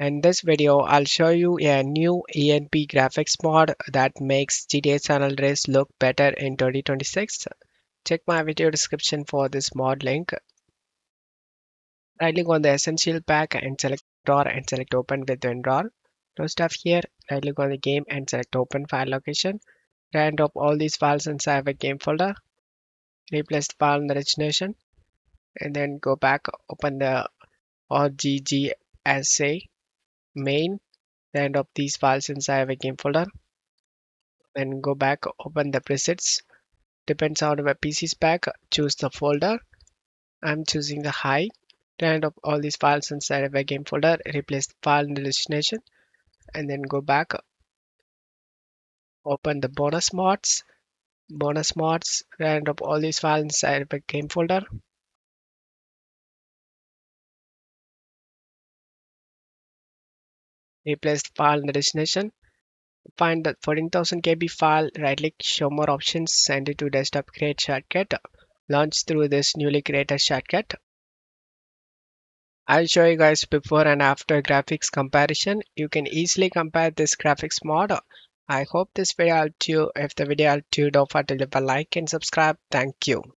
In this video, I'll show you a new ENB graphics mod that makes GTA San Andreas look better in 2026. Check my video description for this mod link. Right click on the Essential pack and select drawer and select Open with WinRAR. No stuff here. Right click on the game and select Open File Location. Drag and drop all these files inside a game folder. Replace the file in the destination and then go back, open the RGGSA main. Then drop these files inside a game folder. Then go back, open the presets. Depends on my PC spec, choose the folder. I'm choosing the high. Turn up all these files inside of a game folder, replace the file in the destination, and then go back, open the bonus mods. Bonus mods, round up all these files inside of a game folder. Replace the file in the destination. Find the 14,000 KB file, right click, show more options, send it to desktop, create shortcut. Launch through this newly created shortcut. I'll show you guys before and after graphics comparison. You can easily compare this graphics mod. I hope this video helped you. If the video helped you, don't forget to leave a like and subscribe. Thank you.